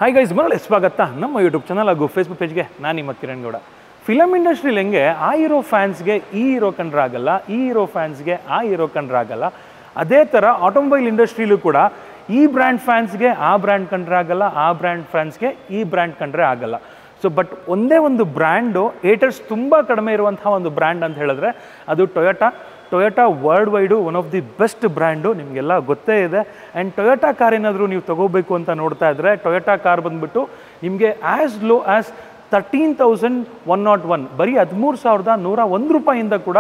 Hi guys, ಮರಳಿ ಸ್ವಾಗತ ನಮ್ಮ ಯೂಟ್ಯೂಬ್ ಚಾನಲ್ ಹಾಗೂ ಫೇಸ್ಬುಕ್ ಪೇಜ್ಗೆ. ನಾನು ನಿಮ್ಮ ಕಿರಣ್ ಗೌಡ. ಫಿಲಮ್ ಇಂಡಸ್ಟ್ರಿಲಿ ಹೆಂಗೆ ಆ ಹೀರೋ ಫ್ಯಾನ್ಸ್ಗೆ ಈ ಹೀರೋ ಕಂಡ್ರಾಗಲ್ಲ, ಈ ಹೀರೋ ಫ್ಯಾನ್ಸ್ಗೆ ಆ ಹೀರೋ ಕಂಡ್ರಾಗಲ್ಲ, ಅದೇ ಥರ ಆಟೋಮೊಬೈಲ್ ಇಂಡಸ್ಟ್ರಿಲೂ ಕೂಡ ಈ ಬ್ರ್ಯಾಂಡ್ ಫ್ಯಾನ್ಸ್ಗೆ ಆ ಬ್ರ್ಯಾಂಡ್ ಕಂಡ್ರಾಗಲ್ಲ, ಆ ಬ್ರ್ಯಾಂಡ್ ಫ್ಯಾನ್ಸ್ಗೆ ಈ ಬ್ರ್ಯಾಂಡ್ ಕಂಡ್ರೆ ಆಗಲ್ಲ. ಸೊ ಬಟ್ ಒಂದೇ ಒಂದು ಬ್ರ್ಯಾಂಡು ಏಟರ್ಸ್ ತುಂಬ ಕಡಿಮೆ ಇರುವಂಥ ಒಂದು ಬ್ರ್ಯಾಂಡ್ ಅಂತ ಹೇಳಿದ್ರೆ ಅದು Toyota world wide one of the best brand, ನಿಮಗೆಲ್ಲ ಗೊತ್ತೇ ಇದೆ. ಆ್ಯಂಡ್ ಟೊಯೋಟಾ ಕಾರ್ ಏನಾದರೂ ನೀವು ತೊಗೋಬೇಕು ಅಂತ ನೋಡ್ತಾ ಇದ್ದರೆ ಟೊಯೋಟಾ ಕಾರ್ ಬಂದುಬಿಟ್ಟು ನಿಮಗೆ ಆ್ಯಸ್ ಲೋ ಆ್ಯಸ್ 13,101 ಬರೀ 13,101 ರೂಪಾಯಿಂದ ಕೂಡ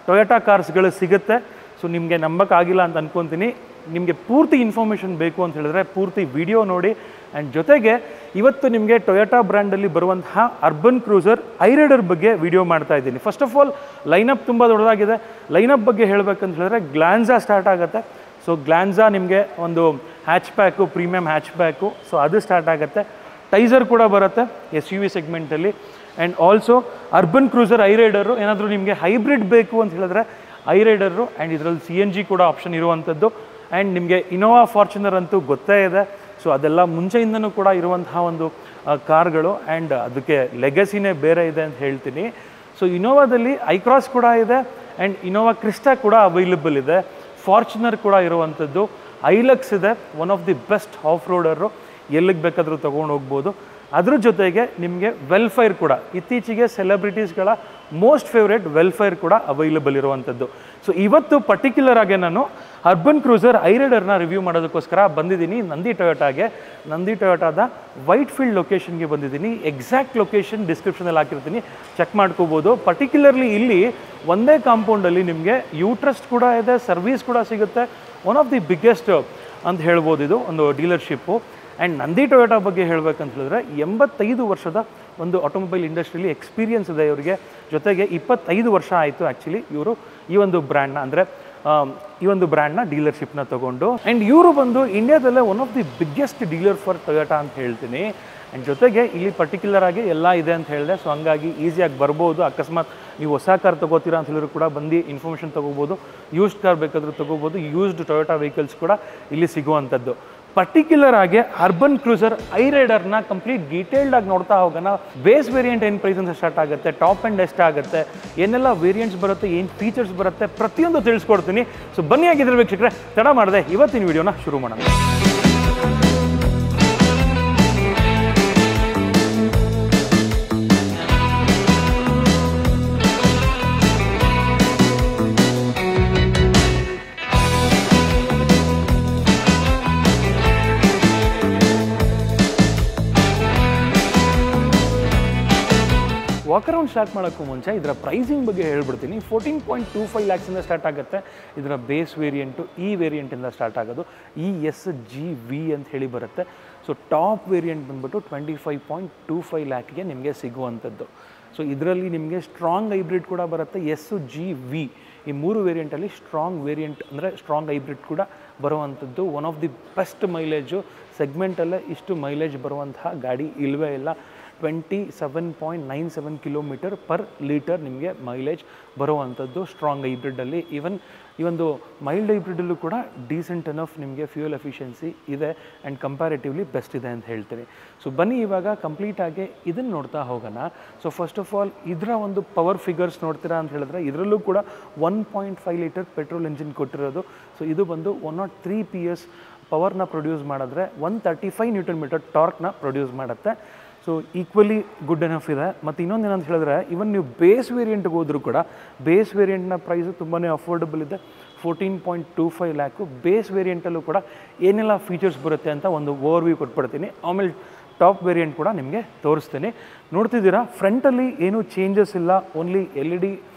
ಟೊಯೋಟಾ ಕಾರ್ಸ್ಗಳು ಸಿಗುತ್ತೆ. ಸೊ ನಿಮಗೆ ನಂಬಕ್ಕಾಗಿಲ್ಲ ಅಂತ ಅಂದ್ಕೊತೀನಿ. ನಿಮಗೆ ಪೂರ್ತಿ ಇನ್ಫಾರ್ಮೇಷನ್ ಬೇಕು ಅಂತ ಹೇಳಿದ್ರೆ ಪೂರ್ತಿ ವಿಡಿಯೋ ನೋಡಿ. ಆ್ಯಂಡ್ ಜೊತೆಗೆ ಇವತ್ತು ನಿಮಗೆ ಟೊಯೋಟಾ ಬ್ರ್ಯಾಂಡಲ್ಲಿ ಬರುವಂತಹ ಅರ್ಬನ್ ಕ್ರೂಸರ್ ಐರೈಡರ್ ಬಗ್ಗೆ ವಿಡಿಯೋ ಮಾಡ್ತಾ ಇದ್ದೀನಿ. ಫಸ್ಟ್ ಆಫ್ ಆಲ್ ಲೈನಪ್ ತುಂಬ ದೊಡ್ಡದಾಗಿದೆ. ಲೈನಪ್ ಬಗ್ಗೆ ಹೇಳಬೇಕಂತ ಹೇಳಿದ್ರೆ ಗ್ಲಾನ್ಸಾ ಸ್ಟಾರ್ಟ್ ಆಗುತ್ತೆ. ಸೊ ಗ್ಲಾನ್ಸಾ ನಿಮಗೆ ಒಂದು hatchback, premium hatchback, so ಅದು ಸ್ಟಾರ್ಟ್ ಆಗುತ್ತೆ. ಟೈಸರ್ ಕೂಡ ಬರುತ್ತೆ SUV ಸೆಗ್ಮೆಂಟಲ್ಲಿ. And also Urban Cruiser Hyryder ಏನಾದರೂ ನಿಮಗೆ ಹೈಬ್ರಿಡ್ ಬೇಕು ಅಂತ ಹೇಳಿದ್ರೆ ಐರೈಡರು. ಆ್ಯಂಡ್ ಇದರಲ್ಲಿ CNG ಕೂಡ ಆಪ್ಷನ್ ಇರುವಂಥದ್ದು. ಆ್ಯಂಡ್ ನಿಮಗೆ ಇನೋವಾ ಫಾರ್ಚುನರ್ ಅಂತೂ ಗೊತ್ತೇ ಇದೆ. ಸೊ ಅದೆಲ್ಲ ಮುಂಚೆಯಿಂದನೂ ಕೂಡ ಇರುವಂತಹ ಒಂದು ಕಾರ್ಗಳು. ಆ್ಯಂಡ್ ಅದಕ್ಕೆ ಲೆಗಸಿನೇ ಬೇರೆ ಇದೆ ಅಂತ ಹೇಳ್ತೀನಿ. ಸೊ ಇನೋವಾದಲ್ಲಿ ಐಕ್ರಾಸ್ ಕೂಡ ಇದೆ. ಆ್ಯಂಡ್ ಇನೋವಾ ಕ್ರಿಸ್ಟಾ ಕೂಡ ಅವೈಲಬಲ್ ಇದೆ. ಫಾರ್ಚುನರ್ ಕೂಡ ಇರುವಂಥದ್ದು. ಐಲಕ್ಸ್ ಇದೆ, one of the best off roader, ಎಲ್ಲಿಗೆ ಬೇಕಾದರೂ ತೊಗೊಂಡು ಹೋಗ್ಬೋದು. ಅದ್ರ ಜೊತೆಗೆ ನಿಮಗೆ ವೆಲ್ಫೈರ್ ಕೂಡ, ಇತ್ತೀಚೆಗೆ ಸೆಲೆಬ್ರಿಟೀಸ್ಗಳ ಮೋಸ್ಟ್ ಫೇವ್ರೇಟ್ ವೆಲ್ಫೈರ್ ಕೂಡ ಅವೈಲಬಲ್ ಇರುವಂಥದ್ದು. ಸೊ ಇವತ್ತು ಪರ್ಟಿಕ್ಯುಲರ್ ಆಗಿ ನಾನು ಅರ್ಬನ್ ಕ್ರೂಸರ್ ಐರೈಡರ್ನ ರಿವ್ಯೂ ಮಾಡೋದಕ್ಕೋಸ್ಕರ ಬಂದಿದ್ದೀನಿ ನಂದಿ ಟೊಯೋಟಾದ ವೈಟ್ ಫೀಲ್ಡ್ ಲೊಕೇಶನ್ಗೆ ಬಂದಿದ್ದೀನಿ. ಎಕ್ಸಾಕ್ಟ್ ಲೊಕೇಶನ್ ಡಿಸ್ಕ್ರಿಪ್ಷನಲ್ಲಿ ಹಾಕಿರ್ತೀನಿ, ಚೆಕ್ ಮಾಡ್ಕೋಬೋದು. ಪರ್ಟಿಕ್ಯುಲರ್ಲಿ ಇಲ್ಲಿ ಒಂದೇ ಕಾಂಪೌಂಡಲ್ಲಿ ನಿಮಗೆ ಯೂಟ್ರಸ್ಟ್ ಕೂಡ ಇದೆ, ಸರ್ವಿಸ್ ಕೂಡ ಸಿಗುತ್ತೆ. ಒನ್ ಆಫ್ ದಿ ಬಿಗ್ಗೆಸ್ಟ್ ಅಂತ ಹೇಳ್ಬೋದು ಇದು ಒಂದು ಡೀಲರ್ಶಿಪ್ಪು. ಆ್ಯಂಡ್ ನಂದಿ ಟೊಯೋಟಾ ಬಗ್ಗೆ ಹೇಳಬೇಕಂತ ಹೇಳಿದ್ರೆ 85 ವರ್ಷದ ಒಂದು ಆಟೋಮೊಬೈಲ್ ಇಂಡಸ್ಟ್ರಿಯಲ್ಲಿ ಎಕ್ಸ್ಪೀರಿಯನ್ಸ್ ಇದೆ ಇವರಿಗೆ. ಜೊತೆಗೆ 25 ವರ್ಷ ಆಯಿತು ಆ್ಯಕ್ಚುಲಿ ಇವರು ಈ ಒಂದು ಬ್ರ್ಯಾಂಡ್ನ ಅಂದರೆ ಈ ಒಂದು ಬ್ರ್ಯಾಂಡ್ನ ಡೀಲರ್ಶಿಪ್ನ ತೊಗೊಂಡು. ಆ್ಯಂಡ್ ಇವರು ಬಂದು ಇಂಡಿಯಾದಲ್ಲೇ one of the biggest dealer for Toyota ಅಂತ ಹೇಳ್ತೀನಿ. ಆ್ಯಂಡ್ ಜೊತೆಗೆ ಇಲ್ಲಿ ಪರ್ಟಿಕ್ಯುಲರ್ ಆಗಿ ಎಲ್ಲ ಇದೆ ಅಂತ ಹೇಳಿದೆ. ಸೊ ಹಂಗಾಗಿ ಈಸಿಯಾಗಿ ಬರ್ಬೋದು. ಅಕಸ್ಮಾತ್ ನೀವು ಹೊಸ ಕಾರ್ ತೊಗೋತೀರಾ ಅಂತ ಹೇಳಿದ್ರು ಕೂಡ ಬಂದು ಇನ್ಫಾರ್ಮೇಷನ್ ತೊಗೋಬೋದು. ಯೂಸ್ಡ್ ಕಾರ್ ಬೇಕಾದರೂ ತೊಗೋಬೋದು. ಯೂಸ್ಡ್ ಟೊಯೋಟಾ ವೆಹಿಕಲ್ಸ್ ಕೂಡ ಇಲ್ಲಿ ಸಿಗುವಂಥದ್ದು. ಪರ್ಟಿಕ್ಯುಲರ್ ಆಗಿ ಅರ್ಬನ್ ಕ್ರೂಸರ್ ಐರೈಡರ್ನ ಕಂಪ್ಲೀಟ್ ಡೀಟೇಲ್ಡಾಗಿ ನೋಡ್ತಾ ಹೋಗೋಣ. ಬೇಸ್ ವೇರಿಯಂಟ್ ಏನು ಪ್ರೈಸ್ ಅಂತ ಸ್ಟಾರ್ಟ್ ಆಗುತ್ತೆ, ಟಾಪ್ ಎಂಡ್ ಎಷ್ಟಾಗುತ್ತೆ, ಏನೆಲ್ಲ ವೇರಿಯಂಟ್ಸ್ ಬರುತ್ತೆ, ಏನು ಫೀಚರ್ಸ್ ಬರುತ್ತೆ, ಪ್ರತಿಯೊಂದು ತಿಳಿಸ್ಕೊಡ್ತೀನಿ. ಸೊ ಬನ್ನಿ ಆಗಿದ್ರೆ ವೀಕ್ಷಕರೇ, ತಡ ಮಾಡದೆ ಇವತ್ತಿನ ವಿಡಿಯೋನ ಶುರು ಮಾಡೋಣ. ವಾಕರೌಂಡ್ ಸ್ಟಾರ್ಟ್ ಮಾಡೋಕ್ಕೂ ಮುಂಚೆ ಇದರ ಪ್ರೈಸಿಂಗ್ ಬಗ್ಗೆ ಹೇಳ್ಬಿಡ್ತೀನಿ. 14.25 ಲ್ಯಾಕ್ಸಿಂದ ಸ್ಟಾರ್ಟ್ ಆಗುತ್ತೆ ಇದರ ಬೇಸ್ ವೇರಿಯಂಟು. ಈ ವೇರಿಯಂಟಿಂದ ಸ್ಟಾರ್ಟ್ ಆಗೋದು ESGV ಅಂತ ಹೇಳಿ ಬರುತ್ತೆ. ಸೊ ಟಾಪ್ ವೇರಿಯಂಟ್ ಬಂದ್ಬಿಟ್ಟು 25.25 ಲ್ಯಾಕ್ಗೆ ನಿಮಗೆ ಸಿಗುವಂಥದ್ದು. ಸೊ ಇದರಲ್ಲಿ ನಿಮಗೆ ಸ್ಟ್ರಾಂಗ್ ಹೈಬ್ರಿಡ್ ಕೂಡ ಬರುತ್ತೆ. SGV ಈ 3 ವೇರಿಯಂಟಲ್ಲಿ ಸ್ಟ್ರಾಂಗ್ ವೇರಿಯಂಟ್ ಅಂದರೆ ಸ್ಟ್ರಾಂಗ್ ಹೈಬ್ರಿಡ್ ಕೂಡ ಬರುವಂಥದ್ದು. One of the best mileage ಸೆಗ್ಮೆಂಟಲ್ಲೇ ಇಷ್ಟು ಮೈಲೇಜ್ ಬರುವಂತಹ ಗಾಡಿ ಇಲ್ಲವೇ ಇಲ್ಲ. 27.97 ಕಿಲೋಮೀಟರ್ ಪರ್ ಲೀಟರ್ ನಿಮಗೆ ಮೈಲೇಜ್ ಬರುವಂಥದ್ದು ಸ್ಟ್ರಾಂಗ್ ಹೈಬ್ರಿಡಲ್ಲಿ. ಈವನ್ ಈ ಒಂದು ಮೈಲ್ಡ್ ಹೈಬ್ರಿಡಲ್ಲೂ ಕೂಡ ಡೀಸೆಂಟ್ ಎನಫ್ ನಿಮಗೆ ಫ್ಯೂಯಲ್ ಎಫಿಷಿಯನ್ಸಿ ಇದೆ ಆ್ಯಂಡ್ ಕಂಪ್ಯಾರಿಟಿವ್ಲಿ ಬೆಸ್ಟ್ ಇದೆ ಅಂತ ಹೇಳ್ತೀನಿ. ಸೊ ಬನ್ನಿ ಇವಾಗ ಕಂಪ್ಲೀಟಾಗಿ ಇದನ್ನು ನೋಡ್ತಾ ಹೋಗೋಣ. ಸೊ ಫಸ್ಟ್ ಆಫ್ ಆಲ್ ಇದರ ಒಂದು ಪವರ್ ಫಿಗರ್ಸ್ ನೋಡ್ತೀರಾ ಅಂತ ಹೇಳಿದ್ರೆ ಇದರಲ್ಲೂ ಕೂಡ 1.5 ಲೀಟರ್ ಪೆಟ್ರೋಲ್ ಇಂಜಿನ್ ಕೊಟ್ಟಿರೋದು. ಸೊ ಇದು ಬಂದು 103 PS ಪವರ್ನ ಪ್ರೊಡ್ಯೂಸ್ ಮಾಡಿದ್ರೆ 135 ನ್ಯೂಟನ್ ಮೀಟರ್ ಟಾರ್ಕ್ನ ಪ್ರೊಡ್ಯೂಸ್ ಮಾಡುತ್ತೆ. ಸೊ ಈಕ್ವಲಿ ಗುಡ್ ಎನಫ್ ಇದೆ. ಮತ್ತು ಇನ್ನೊಂದು ಏನಂತ ಹೇಳಿದ್ರೆ ಇವನ್ ನೀವು ಬೇಸ್ ವೇರಿಯಂಟ್ಗೆ ಹೋದರೂ ಕೂಡ ಬೇಸ್ ವೇರಿಯಂಟ್ನ ಪ್ರೈಸು ತುಂಬಾ ಅಫೋರ್ಡಬಲ್ ಇದೆ. 14.25 ಲ್ಯಾಕು. ಬೇಸ್ ವೇರಿಯಂಟಲ್ಲೂ ಕೂಡ ಏನೆಲ್ಲ ಫೀಚರ್ಸ್ ಬರುತ್ತೆ ಅಂತ ಒಂದು ಓವರ್ವ್ಯೂ ಕೊಟ್ಬಿಡ್ತೀನಿ. ಆಮೇಲೆ ಟಾಪ್ ವೇರಿಯಂಟ್ ಕೂಡ ನಿಮಗೆ ತೋರಿಸ್ತೀನಿ. ನೋಡ್ತಿದ್ದೀರಾ ಫ್ರಂಟಲ್ಲಿ ಏನೂ ಚೇಂಜಸ್ ಇಲ್ಲ, ಓನ್ಲಿ LED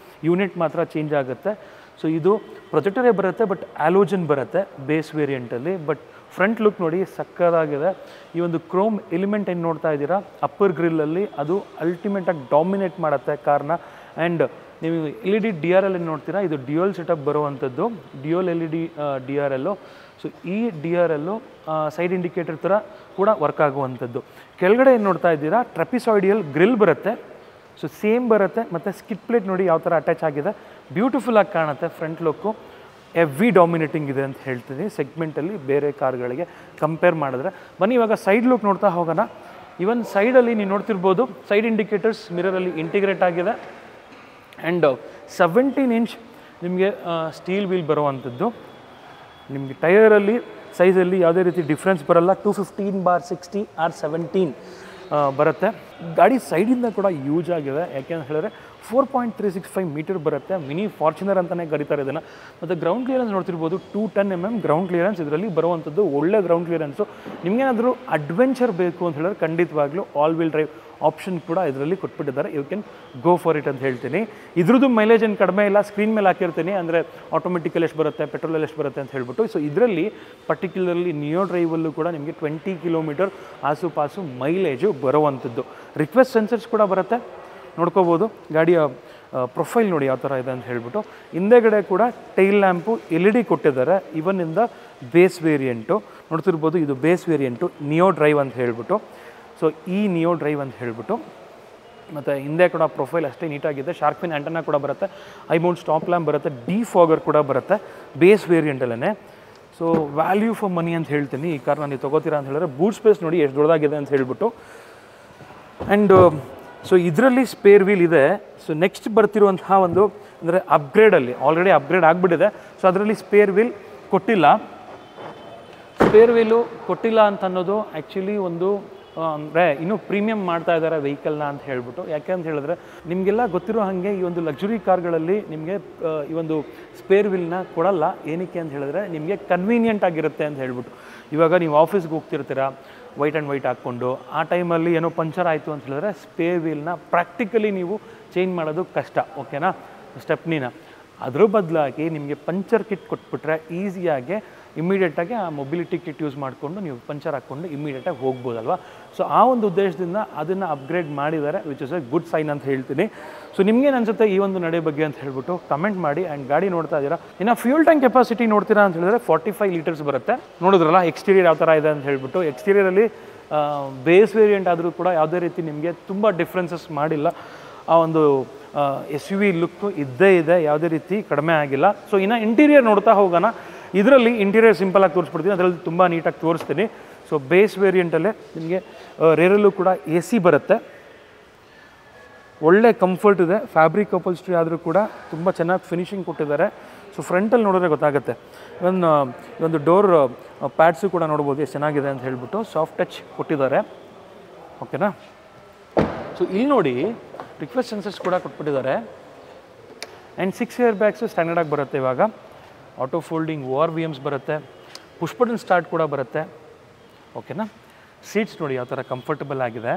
ಯೂನಿಟ್ ಮಾತ್ರ ಚೇಂಜ್ ಆಗುತ್ತೆ. ಸೊ ಇದು ಪ್ರೊಜೆಕ್ಟರೇ ಬರುತ್ತೆ, ಬಟ್ ಆಲೋಜನ್ ಬರುತ್ತೆ ಬೇಸ್ ವೇರಿಯಂಟಲ್ಲಿ. ಬಟ್ ಫ್ರಂಟ್ ಲುಕ್ ನೋಡಿ ಸಕ್ಕದಾಗಿದೆ. ಈ ಒಂದು ಕ್ರೋಮ್ ಎಲಿಮೆಂಟ್ ಏನು ನೋಡ್ತಾ ಇದ್ದೀರಾ ಅಪ್ಪರ್ ಗ್ರಿಲ್ಲಲ್ಲಿ, ಅದು ಅಲ್ಟಿಮೇಟಾಗಿ ಡಾಮಿನೇಟ್ ಮಾಡುತ್ತೆ ಕಾರ್ನ. ಆ್ಯಂಡ್ ನೀವು LED DRL ಏನು ನೋಡ್ತೀರಾ ಇದು ಡ್ಯುಯಲ್ ಸೆಟಪ್ ಬರುವಂಥದ್ದು, ಡ್ಯುಯಲ್ LED DRL. ಸೊ ಈ DRL ಸೈಡ್ ಇಂಡಿಕೇಟರ್ ಥರ ಕೂಡ ವರ್ಕ್ ಆಗುವಂಥದ್ದು. ಕೆಳಗಡೆ ಏನು ನೋಡ್ತಾ ಇದ್ದೀರಾ ಟ್ರಪಿಸಾಯ್ಡಿಯಲ್ ಗ್ರಿಲ್ ಬರುತ್ತೆ. ಸೊ ಸೇಮ್ ಬರುತ್ತೆ. ಮತ್ತು ಸ್ಕಿಟ್ ಪ್ಲೇಟ್ ನೋಡಿ ಯಾವ ಥರ ಅಟ್ಯಾಚ್ ಆಗಿದೆ, ಬ್ಯೂಟಿಫುಲ್ಲಾಗಿ ಕಾಣುತ್ತೆ ಫ್ರಂಟ್ ಲುಕ್ಕು. ಎವಿ ಡಾಮಿನೇಟಿಂಗ್ ಇದೆ ಅಂತ ಹೇಳ್ತೀನಿ ಸೆಗ್ಮೆಂಟಲ್ಲಿ ಬೇರೆ ಕಾರ್ಗಳಿಗೆ ಕಂಪೇರ್ ಮಾಡಿದ್ರೆ. ಬನ್ನಿ ಇವಾಗ ಸೈಡ್ ಲುಕ್ ನೋಡ್ತಾ ಹೋಗೋಣ. ಇವನ್ ಸೈಡಲ್ಲಿ ನೀವು ನೋಡ್ತಿರ್ಬೋದು, ಸೈಡ್ ಇಂಡಿಕೇಟರ್ಸ್ ಮಿರರಲ್ಲಿ ಇಂಟಿಗ್ರೇಟ್ ಆಗಿದೆ. ಆ್ಯಂಡ್ 17 ಇಂಚ್ ನಿಮಗೆ ಸ್ಟೀಲ್ ವೀಲ್ ಬರುವಂಥದ್ದು. ನಿಮಗೆ ಟೈರಲ್ಲಿ ಸೈಜಲ್ಲಿ ಯಾವುದೇ ರೀತಿ ಡಿಫ್ರೆನ್ಸ್ ಬರಲ್ಲ. 215/60 ಆರ್ 17 ಬರುತ್ತೆ. ಗಾಡಿ ಸೈಡಿಂದ ಕೂಡ ಯೂಸ್ ಆಗಿದೆ, ಯಾಕೆಂತ ಹೇಳಿದ್ರೆ 4.365 ಮೀಟರ್ ಬರುತ್ತೆ. ಮಿನಿ ಫಾರ್ಚುನರ್ ಅಂತಲೇ ಕರೀತಾರೆ ಇದನ್ನು. ಮತ್ತು ಗ್ರೌಂಡ್ ಕ್ಲಿಯರೆನ್ಸ್ ನೋಡ್ತಿರ್ಬೋದು, 210 mm ಗ್ರೌಂಡ್ ಕ್ಲಿಯರೆನ್ಸ್ ಇದರಲ್ಲಿ ಬರುವಂಥದ್ದು. ಒಳ್ಳೆ ಗ್ರೌಂಡ್ ಕ್ಲಿಯರೆನ್ಸು. ನಿಮಗೇನಾದರೂ ಅಡ್ವೆಂಚರ್ ಬೇಕು ಅಂತ ಹೇಳಿದ್ರೆ ಖಂಡಿತವಾಗ್ಲೂ ಆಲ್ ವೀಲ್ ಡ್ರೈವ್ ಆಪ್ಷನ್ ಕೂಡ ಇದರಲ್ಲಿ ಕೊಟ್ಬಿಟ್ಟಿದ್ದಾರೆ. You can go for it ಅಂತ ಹೇಳ್ತೀನಿ. ಇದ್ರದ್ದು ಮೈಲೇಜ್ ಏನು ಕಡಿಮೆ ಇಲ್ಲ, ಸ್ಕ್ರೀನ್ ಮೇಲೆ ಹಾಕಿರ್ತೀನಿ. ಅಂದರೆ ಆಟೋಮೆಟಿಕಲ್ಲಿ ಎಷ್ಟು ಬರುತ್ತೆ, ಪೆಟ್ರೋಲಲ್ಲಿ ಎಷ್ಟು ಬರುತ್ತೆ ಅಂತ ಹೇಳ್ಬಿಟ್ಟು. ಸೊ ಇದರಲ್ಲಿ ಪರ್ಟಿಕ್ಯುಲರ್ಲಿ ನಿಯೋ ಡ್ರೈವಲ್ಲೂ ಕೂಡ ನಿಮಗೆ 20 ಕಿಲೋಮೀಟರ್ ಆಸುಪಾಸು ಮೈಲೇಜು ಬರುವಂಥದ್ದು. ರಿಕ್ವೆಸ್ಟ್ ಸೆನ್ಸರ್ಸ್ ಕೂಡ ಬರುತ್ತೆ, ನೋಡ್ಕೋಬೋದು. ಗಾಡಿಯ ಪ್ರೊಫೈಲ್ ನೋಡಿ ಯಾವ ಥರ ಇದೆ ಅಂತ ಹೇಳ್ಬಿಟ್ಟು. ಹಿಂದೆಗಡೆ ಕೂಡ ಟೈಲ್ ಲ್ಯಾಂಪು LED ಕೊಟ್ಟಿದ್ದಾರೆ. ಇವನ್ನಿಂದ ಬೇಸ್ ವೇರಿಯಂಟು ನೋಡ್ತಿರ್ಬೋದು, ಇದು ಬೇಸ್ ವೇರಿಯಂಟು ನಿಯೋ ಡ್ರೈವ್ ಅಂತ ಹೇಳ್ಬಿಟ್ಟು. ಸೊ ಈ ನಿಯೋ ಡ್ರೈವ್ ಅಂತ ಹೇಳ್ಬಿಟ್ಟು. ಮತ್ತು ಹಿಂದೆ ಕೂಡ ಪ್ರೊಫೈಲ್ ಅಷ್ಟೇ ನೀಟಾಗಿದೆ. ಶಾರ್ಕ್ ಫಿನ್ ಆ್ಯಂಟನ ಕೂಡ ಬರುತ್ತೆ, ಐ ಮೌಂಟ್ ಸ್ಟಾಪ್ ಲ್ಯಾಂಪ್ ಬರುತ್ತೆ, ಡಿಫಾಗರ್ ಕೂಡ ಬರುತ್ತೆ ಬೇಸ್ ವೇರಿಯಂಟಲ್ಲೇ. ಸೊ ವ್ಯಾಲ್ಯೂ ಫಾರ್ ಮನಿ ಅಂತ ಹೇಳ್ತೀನಿ. ಈ ಕಾರ್ನ ನೀವು ತೊಗೋತೀರಾ ಅಂತ ಹೇಳಿದ್ರೆ ಬೂಟ್ ಸ್ಪೇಸ್ ನೋಡಿ ಎಷ್ಟು ದೊಡ್ಡದಾಗಿದೆ ಅಂತ ಹೇಳ್ಬಿಟ್ಟು. ಆ್ಯಂಡ್ ಸೊ ಇದರಲ್ಲಿ ಸ್ಪೇರ್ ವೀಲ್ ಇದೆ. ಸೊ ನೆಕ್ಸ್ಟ್ ಬರ್ತಿರುವಂತಹ ಒಂದು ಅಂದರೆ ಅಪ್ಗ್ರೇಡಲ್ಲಿ ಆಲ್ರೆಡಿ ಅಪ್ಗ್ರೇಡ್ ಆಗಿಬಿಟ್ಟಿದೆ. ಸೊ ಅದರಲ್ಲಿ ಸ್ಪೇರ್ ವೀಲ್ ಕೊಟ್ಟಿಲ್ಲ. ಸ್ಪೇರ್ ವೀಲು ಕೊಟ್ಟಿಲ್ಲ ಅಂತ ಅನ್ನೋದು ಆ್ಯಕ್ಚುಲಿ ಒಂದು ಅಂದರೆ ಇನ್ನೂ ಪ್ರೀಮಿಯಮ್ ಮಾಡ್ತಾ ಇದ್ದಾರೆ ವೆಹಿಕಲ್ನ ಅಂತ ಹೇಳ್ಬಿಟ್ಟು. ಯಾಕೆ ಅಂತ ಹೇಳಿದ್ರೆ ನಿಮಗೆಲ್ಲ ಗೊತ್ತಿರೋ ಹಾಗೆ ಈ ಒಂದು ಲಕ್ಸುರಿ ಕಾರ್ಗಳಲ್ಲಿ ನಿಮಗೆ ಈ ಒಂದು ಸ್ಪೇರ್ ವೀಲ್ನ ಕೊಡಲ್ಲ. ಏನಕ್ಕೆ ಅಂತ ಹೇಳಿದ್ರೆ ನಿಮಗೆ ಕನ್ವೀನಿಯೆಂಟ್ ಆಗಿರುತ್ತೆ ಅಂತ ಹೇಳ್ಬಿಟ್ಟು. ಇವಾಗ ನೀವು ಆಫೀಸ್ಗೆ ಹೋಗ್ತಿರ್ತೀರ ವೈಟ್ ಆ್ಯಂಡ್ ವೈಟ್ ಹಾಕ್ಕೊಂಡು, ಆ ಟೈಮಲ್ಲಿ ಏನೋ ಪಂಚರ್ ಆಯಿತು ಅಂತ ಹೇಳಿದ್ರೆ ಸ್ಪೇರ್ ವೀಲ್ನ ಪ್ರಾಕ್ಟಿಕಲಿ ನೀವು ಚೇಂಜ್ ಮಾಡೋದು ಕಷ್ಟ, ಓಕೆನಾ, ಸ್ಟೆಪ್ನಿನ. ಅದ್ರ ಬದಲಾಗಿ ನಿಮಗೆ ಪಂಚರ್ ಕಿಟ್ ಕೊಟ್ಬಿಟ್ರೆ ಈಸಿಯಾಗಿ ಇಮ್ಮಿಡಿಯೇಟಾಗಿ ಆ ಮೊಬಿಲಿಟಿ ಕಿಟ್ ಯೂಸ್ ಮಾಡಿಕೊಂಡು ನೀವು ಪಂಚರ್ ಹಾಕ್ಕೊಂಡು ಇಮ್ಮಿಡಿಯೇಟಾಗಿ ಹೋಗ್ಬೋದಲ್ವ. ಸೊ ಆ ಒಂದು ಉದ್ದೇಶದಿಂದ ಅದನ್ನು ಅಪ್ಗ್ರೇಡ್ ಮಾಡಿದ್ದಾರೆ, which is a good sign ಅಂತ ಹೇಳ್ತೀನಿ. ಸೊ ನಿಮ್ಗೇನು ಅನ್ಸುತ್ತೆ ಈ ಒಂದು ನಡೆ ಬಗ್ಗೆ ಅಂತ ಹೇಳ್ಬಿಟ್ಟು ಕಮೆಂಟ್ ಮಾಡಿ. ಆ್ಯಂಡ್ ಗಾಡಿ ನೋಡ್ತಾ ಇದ್ದೀರಾ. ಇನ್ನು ಫ್ಯೂಲ್ ಟ್ಯಾಂಕ್ ಕೆಪಾಸಿಟಿ ನೋಡ್ತೀರಾ ಅಂತ ಹೇಳಿದ್ರೆ 45 ಲೀಟರ್ಸ್ ಬರುತ್ತೆ. ನೋಡಿದ್ರಲ್ಲ ಎಕ್ಸ್ಟೀರಿಯರ್ ಯಾವ ಥರ ಇದೆ ಅಂತ ಹೇಳ್ಬಿಟ್ಟು. ಎಕ್ಸ್ಟೀರಿಯರಲ್ಲಿ ಬೇಸ್ ವೇರಿಯಂಟ್ ಆದರೂ ಕೂಡ ಯಾವುದೇ ರೀತಿ ನಿಮಗೆ ತುಂಬ ಡಿಫ್ರೆನ್ಸಸ್ ಮಾಡಿಲ್ಲ. ಆ ಒಂದು SUV ಲುಕ್ಕು ಇದ್ದೇ ಇದೆ, ಯಾವುದೇ ರೀತಿ ಕಡಿಮೆ ಆಗಿಲ್ಲ. ಸೊ ಇನ್ನು ಇಂಟೀರಿಯರ್ ನೋಡ್ತಾ ಹೋಗೋಣ. ಇದರಲ್ಲಿ ಇಂಟೀರಿಯರ್ ಸಿಂಪಲಾಗಿ ತೋರಿಸ್ಬಿಡ್ತೀನಿ, ಅದರಲ್ಲಿ ತುಂಬ ನೀಟಾಗಿ ತೋರಿಸ್ತೀನಿ. ಸೊ ಬೇಸ್ ವೇರಿಯಂಟಲ್ಲೇ ನಿಮಗೆ ರೇರಲ್ಲೂ ಕೂಡ AC ಬರುತ್ತೆ. ಒಳ್ಳೆ ಕಂಫರ್ಟ್ ಇದೆ. ಫ್ಯಾಬ್ರಿಕ್ ಅಪಲ್ಸ್ಟ್ರಿ ಆದರೂ ಕೂಡ ತುಂಬ ಚೆನ್ನಾಗಿ ಫಿನಿಶಿಂಗ್ ಕೊಟ್ಟಿದ್ದಾರೆ. ಸೊ ಫ್ರಂಟಲ್ಲಿ ನೋಡಿದ್ರೆ ಗೊತ್ತಾಗುತ್ತೆ. ಒಂದು ಡೋರ್ ಪ್ಯಾಡ್ಸು ಕೂಡ ನೋಡ್ಬೋದು ಎಷ್ಟು ಚೆನ್ನಾಗಿದೆ ಅಂತ ಹೇಳ್ಬಿಟ್ಟು. ಸಾಫ್ಟ್ ಟಚ್ ಕೊಟ್ಟಿದ್ದಾರೆ, ಓಕೆನಾ. ಸೊ ಇಲ್ಲಿ ನೋಡಿ ರಿಕ್ವೆಸ್ಟ್ ಸೆನ್ಸರ್ಸ್ ಕೂಡ ಕೊಟ್ಬಿಟ್ಟಿದ್ದಾರೆ. ಆ್ಯಂಡ್ 6 ಏರ್ ಬ್ಯಾಗ್ಸು ಸ್ಟ್ಯಾಂಡರ್ಡಾಗಿ ಬರುತ್ತೆ. ಇವಾಗ ಆಟೋ ಫೋಲ್ಡಿಂಗ್ ORVMs ಬರುತ್ತೆ, ಪುಷ್ ಬಟನ್ ಸ್ಟಾರ್ಟ್ ಕೂಡ ಬರುತ್ತೆ, ಓಕೆನಾ. ಸೀಟ್ಸ್ ನೋಡಿ ಯಾವ ಥರ ಕಂಫರ್ಟಬಲ್ ಆಗಿದೆ.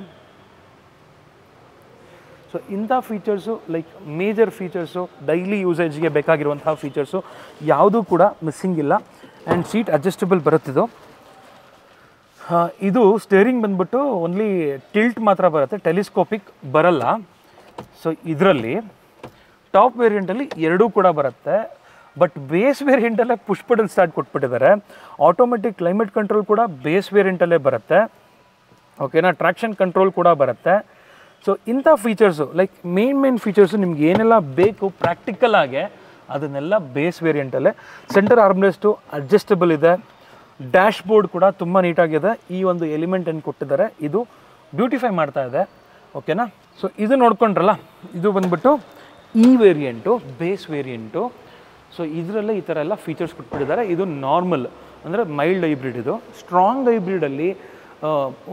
ಸೊ ಇಂಥ features like major features daily ಯೂಸೇಜ್ಗೆ ಬೇಕಾಗಿರುವಂತಹ ಫೀಚರ್ಸು ಯಾವುದೂ ಕೂಡ ಮಿಸ್ಸಿಂಗ್ ಇಲ್ಲ. ಆ್ಯಂಡ್ ಸೀಟ್ ಅಡ್ಜಸ್ಟಬಲ್ ಬರುತ್ತಿದ್ದು. ಇದು ಸ್ಟೇರಿಂಗ್ ಬಂದ್ಬಿಟ್ಟು ಓನ್ಲಿ ಟಿಲ್ಟ್ ಮಾತ್ರ ಬರುತ್ತೆ, ಟೆಲಿಸ್ಕೋಪಿಕ್ ಬರಲ್ಲ. ಸೊ ಇದರಲ್ಲಿ ಟಾಪ್ ವೇರಿಯಂಟಲ್ಲಿ ಎರಡೂ ಕೂಡ ಬರುತ್ತೆ. ಬಟ್ ಬೇಸ್ ವೇರಿಯಂಟಲ್ಲೇ ಪುಷ್ ಬಟನ್ ಸ್ಟಾರ್ಟ್ ಕೊಟ್ಬಿಟ್ಟಿದ್ದಾರೆ. ಆಟೋಮೆಟಿಕ್ ಕ್ಲೈಮೇಟ್ ಕಂಟ್ರೋಲ್ ಕೂಡ ಬೇಸ್ ವೇರಿಯಂಟಲ್ಲೇ ಬರುತ್ತೆ, ಓಕೆನಾ. ಟ್ರ್ಯಾಕ್ಷನ್ ಕಂಟ್ರೋಲ್ ಕೂಡ ಬರುತ್ತೆ. ಸೊ ಇಂಥ ಫೀಚರ್ಸು ಲೈಕ್ ಮೇನ್ ಫೀಚರ್ಸು ನಿಮ್ಗೆ ಏನೆಲ್ಲ ಬೇಕು ಪ್ರಾಕ್ಟಿಕಲ್ ಆಗಿ ಅದನ್ನೆಲ್ಲ ಬೇಸ್ ವೇರಿಯಂಟಲ್ಲೇ. ಸೆಂಟರ್ ಆರ್ಮ್ರೆಸ್ಟು ಅಡ್ಜಸ್ಟಬಲ್ ಇದೆ. ಡ್ಯಾಶ್ ಬೋರ್ಡ್ ಕೂಡ ತುಂಬ ನೀಟಾಗಿದೆ. ಈ ಒಂದು ಎಲಿಮೆಂಟ್ ಏನು ಕೊಟ್ಟಿದ್ದಾರೆ ಇದು ಬ್ಯೂಟಿಫೈ ಮಾಡ್ತಾ ಇದೆ, ಓಕೆನಾ. ಸೊ ಇದು ನೋಡ್ಕೊಂಡ್ರಲ್ಲ, ಇದು ಬಂದ್ಬಿಟ್ಟು ಈ ವೇರಿಯಂಟು, ಬೇಸ್ ವೇರಿಯಂಟು. ಸೊ ಇದರಲ್ಲೇ ಈ ಥರ ಎಲ್ಲ ಫೀಚರ್ಸ್ ಕೊಟ್ಬಿಟ್ಟಿದ್ದಾರೆ. ಇದು ನಾರ್ಮಲ್ ಅಂದರೆ ಮೈಲ್ಡ್ ಹೈಬ್ರಿಡ್. ಇದು ಸ್ಟ್ರಾಂಗ್ ಹೈಬ್ರಿಡಲ್ಲಿ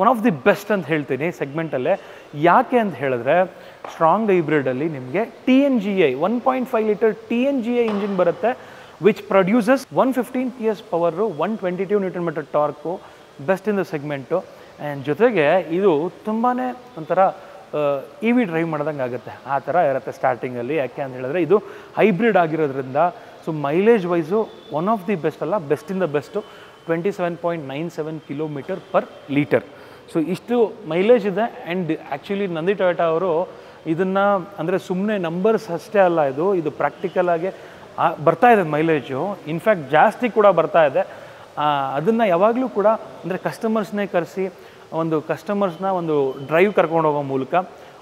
ಒನ್ ಆಫ್ ದಿ ಬೆಸ್ಟ್ ಅಂತ ಹೇಳ್ತೀನಿ ಸೆಗ್ಮೆಂಟಲ್ಲೇ. ಯಾಕೆ ಅಂತ ಹೇಳಿದ್ರೆ ಸ್ಟ್ರಾಂಗ್ ಹೈಬ್ರಿಡಲ್ಲಿ ನಿಮಗೆ TNGA 1.5 ಲೀಟರ್ TNGA ಇಂಜಿನ್ ಬರುತ್ತೆ, which produces 115 PS power, 122 Nm torque, best in the segment. And ಜೊತೆಗೆ ಇದು ತುಂಬಾ ಒಂಥರ EV ಡ್ರೈವ್ ಮಾಡ್ದಂಗೆ ಆಗುತ್ತೆ, ಆ ಥರ ಇರುತ್ತೆ ಸ್ಟಾರ್ಟಿಂಗಲ್ಲಿ. ಯಾಕೆ ಅಂತ ಹೇಳಿದ್ರೆ ಇದು ಹೈಬ್ರಿಡ್ ಆಗಿರೋದ್ರಿಂದ. So mileage wise one of the best ಅಲ್ಲ, best in the best. 27.97 kilometre per litre. So ಇಷ್ಟು ಮೈಲೇಜ್ ಇದೆ. ಆ್ಯಂಡ್ ಆ್ಯಕ್ಚುಲಿ ನಂದಿ ಟೊಯೋಟಾ ಅವರು ಇದನ್ನು ಅಂದರೆ ಸುಮ್ಮನೆ ನಂಬರ್ಸ್ ಅಷ್ಟೇ ಅಲ್ಲ, ಇದು ಪ್ರಾಕ್ಟಿಕಲ್ ಆಗಿ ಬರ್ತಾ ಇದೆ ಮೈಲೇಜು. ಇನ್ಫ್ಯಾಕ್ಟ್ ಜಾಸ್ತಿ ಕೂಡ ಬರ್ತಾ ಇದೆ. ಅದನ್ನು ಯಾವಾಗಲೂ ಕೂಡ ಅಂದರೆ ಕಸ್ಟಮರ್ಸ್ನೇ ಕರೆಸಿ ಕಸ್ಟಮರ್ಸ್ನ ಒಂದು ಡ್ರೈವ್ ಕರ್ಕೊಂಡು ಹೋಗೋ ಮೂಲಕ